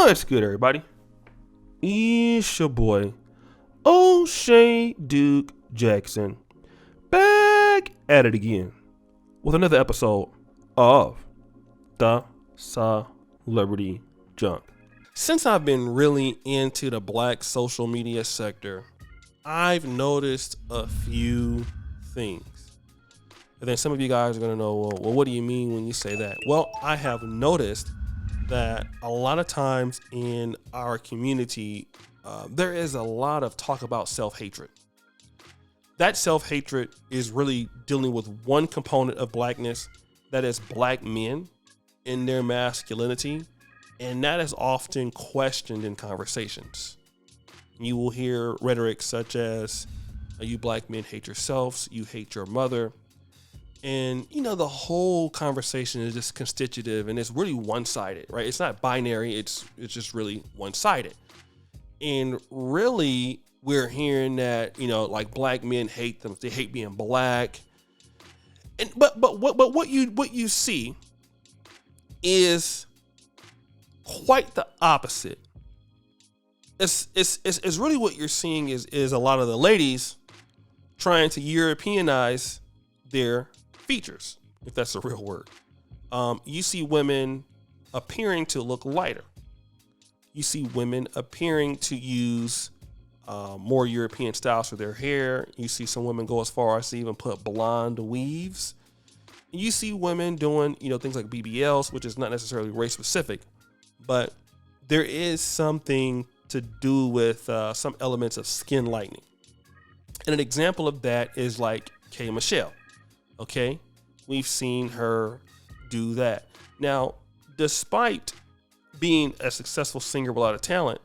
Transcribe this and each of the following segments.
What's good, everybody? It's your boy, O'Shea Duke Jackson, back at it again with another episode of the Celebrity Junk. Since I've been really into the black social media sector, I've noticed a few things. And then some of you guys are going to know, well, what do you mean when you say that? Well, I have noticed that a lot of times in our community, there is a lot of talk about self-hatred. That self-hatred is really dealing with one component of blackness, that is black men in their masculinity, and that is often questioned in conversations. You will hear rhetoric such as, you black men hate yourselves, you hate your mother. And, the whole conversation is just constitutive and it's really one-sided, right? It's not binary. It's just really one-sided. And really, we're hearing that, like black men hate them. They hate being black. And but what you see is quite the opposite. It's really what you're seeing is a lot of the ladies trying to Europeanize their features, if that's a real word. You see women appearing to look lighter. You see women appearing to use more European styles for their hair. You see some women go as far as to even put blonde weaves. You see women doing, things like BBLs, which is not necessarily race specific, but there is something to do with some elements of skin lightening. And an example of that is like K. Michelle. Okay, we've seen her do that. Now, despite being a successful singer with a lot of talent,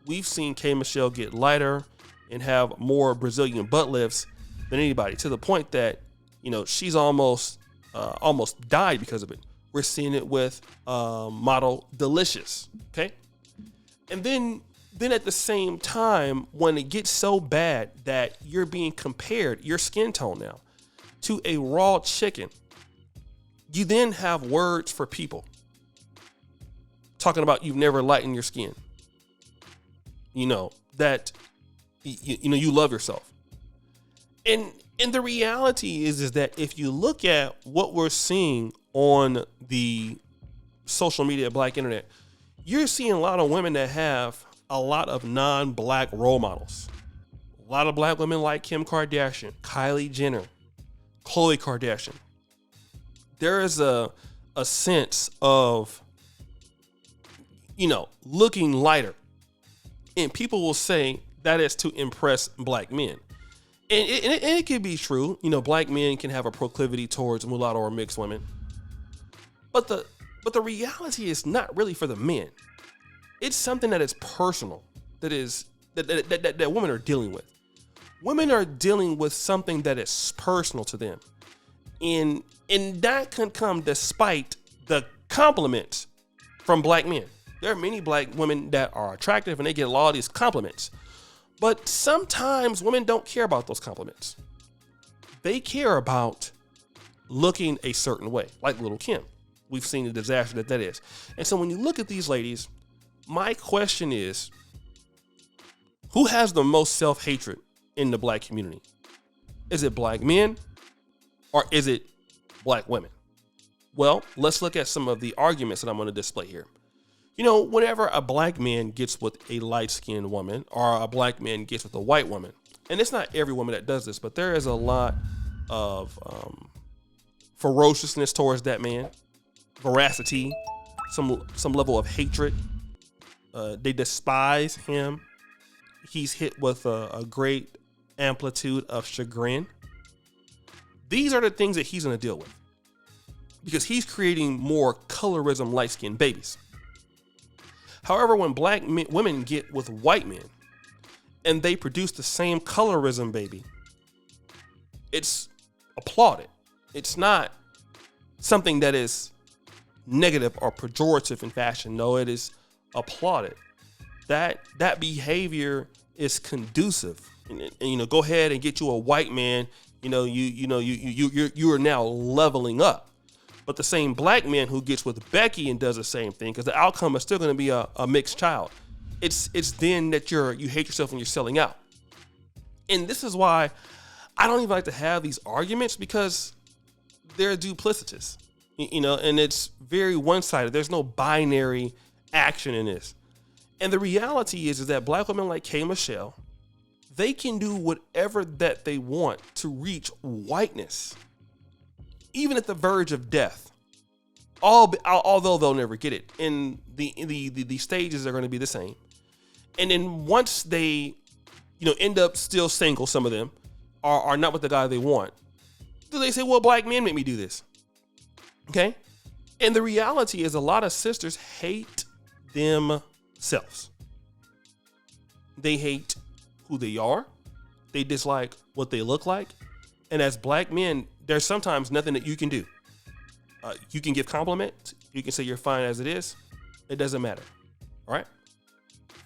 we've seen K. Michelle get lighter and have more Brazilian butt lifts than anybody, to the point that, she's almost died because of it. We're seeing it with model Delicious. Okay, and then at the same time, when it gets so bad that you're being compared, your skin tone now, to a raw chicken, you then have words for people talking about you've never lightened your skin. That you love yourself. And the reality is that if you look at what we're seeing on the social media black internet, you're seeing a lot of women that have a lot of non-black role models. A lot of black women like Kim Kardashian, Kylie Jenner, Khloe Kardashian. There is a sense of, looking lighter. And people will say that is to impress black men. And it can be true. Black men can have a proclivity towards mulatto or mixed women. But the reality is not really for the men. It's something that is personal, that women are dealing with. Women are dealing with something that is personal to them. And that can come despite the compliments from black men. There are many black women that are attractive and they get a lot of these compliments. But sometimes women don't care about those compliments. They care about looking a certain way, like Little Kim. We've seen the disaster that is. And so when you look at these ladies, my question is, who has the most self-hatred in the black community? Is it black men or is it black women? Well, let's look at some of the arguments that I'm going to display here. Whenever a black man gets with a light-skinned woman or a black man gets with a white woman, and it's not every woman that does this, but there is a lot of ferociousness towards that man, veracity, some level of hatred. They despise him. He's hit with a great amplitude of chagrin. These are the things that he's going to deal with because he's creating more colorism light-skinned babies. However, when black women get with white men and they produce the same colorism baby, it's applauded. It's not something that is negative or pejorative in fashion. No, it is applauded. That behavior is conducive. And go ahead and get you a white man. You are now leveling up. But the same black man who gets with Becky and does the same thing, because the outcome is still going to be a mixed child. It's then that you hate yourself when you're selling out. And this is why I don't even like to have these arguments, because they're duplicitous, and it's very one-sided. There's no binary action in this. And the reality is that black women like K. Michelle, they can do whatever that they want to reach whiteness, even at the verge of death. Although they'll never get it, and the stages are going to be the same. And then once they, end up still single, some of them are not with the guy they want, do they say, well, black men make me do this? Okay? And the reality is a lot of sisters hate themselves. They hate who they are. They dislike what they look like. And as black men, there's sometimes nothing that you can do. You can give compliments. You can say you're fine as it is. It doesn't matter. All right?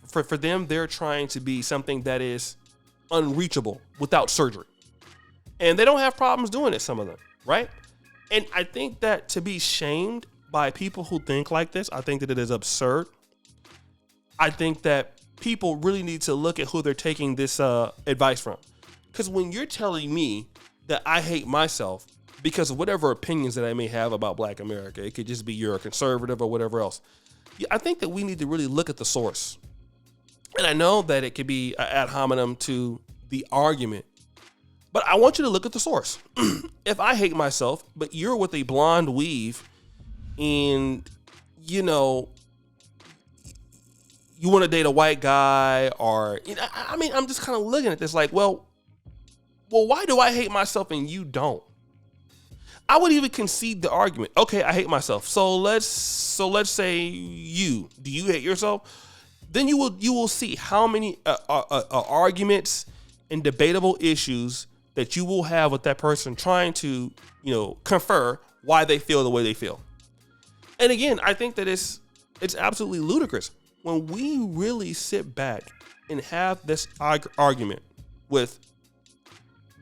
For them, they're trying to be something that is unreachable without surgery. And they don't have problems doing it, some of them, right? And I think that to be shamed by people who think like this, I think that it is absurd. I think that people really need to look at who they're taking this advice from. Because when you're telling me that I hate myself because of whatever opinions that I may have about black America, it could just be you're a conservative or whatever else. I think that we need to really look at the source. And I know that it could be ad hominem to the argument, but I want you to look at the source. If I hate myself, but you're with a blonde weave and, you want to date a white guy, or, I'm just kind of looking at this like, well, why do I hate myself and you don't? I would even concede the argument. Okay, I hate myself. So let's say do you hate yourself? Then you will see how many arguments and debatable issues that you will have with that person trying to, confer why they feel the way they feel. And again, I think that it's absolutely ludicrous when we really sit back and have this argument with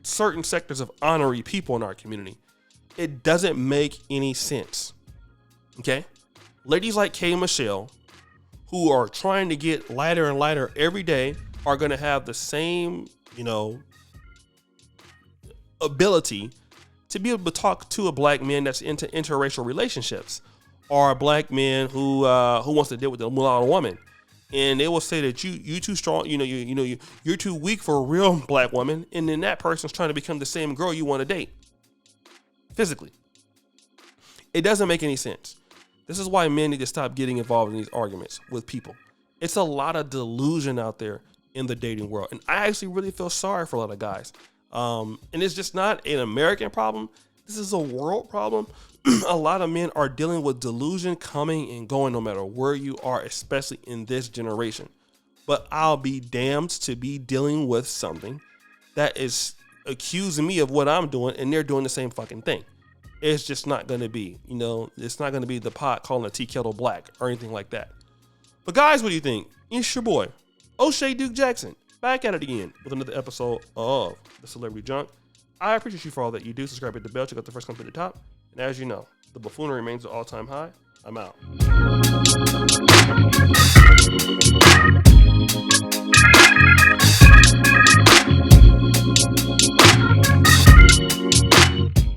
certain sectors of honorary people in our community. It doesn't make any sense. Okay? Ladies like K. Michelle, who are trying to get lighter and lighter every day, are going to have the same, ability to be able to talk to a black man that's into interracial relationships, or a black man who wants to deal with a mulatto woman, and they will say that you too strong, you're too weak for a real black woman, and then that person's trying to become the same girl you want to date physically. It doesn't make any sense. This is why men need to stop getting involved in these arguments with people. It's a lot of delusion out there in the dating world, and I actually really feel sorry for a lot of guys. And it's just not an American problem. This is a world problem. A lot of men are dealing with delusion coming and going no matter where you are, especially in this generation. But I'll be damned to be dealing with something that is accusing me of what I'm doing, and they're doing the same fucking thing. It's just not going to be, it's not going to be the pot calling a tea kettle black or anything like that. But guys, what do you think? It's your boy, O'Shea Duke Jackson, back at it again with another episode of The Celebrity Junk. I appreciate you for all that you do. Subscribe, hit the bell, check out the first company at the top. And as you know, the buffoonery remains at all-time high. I'm out.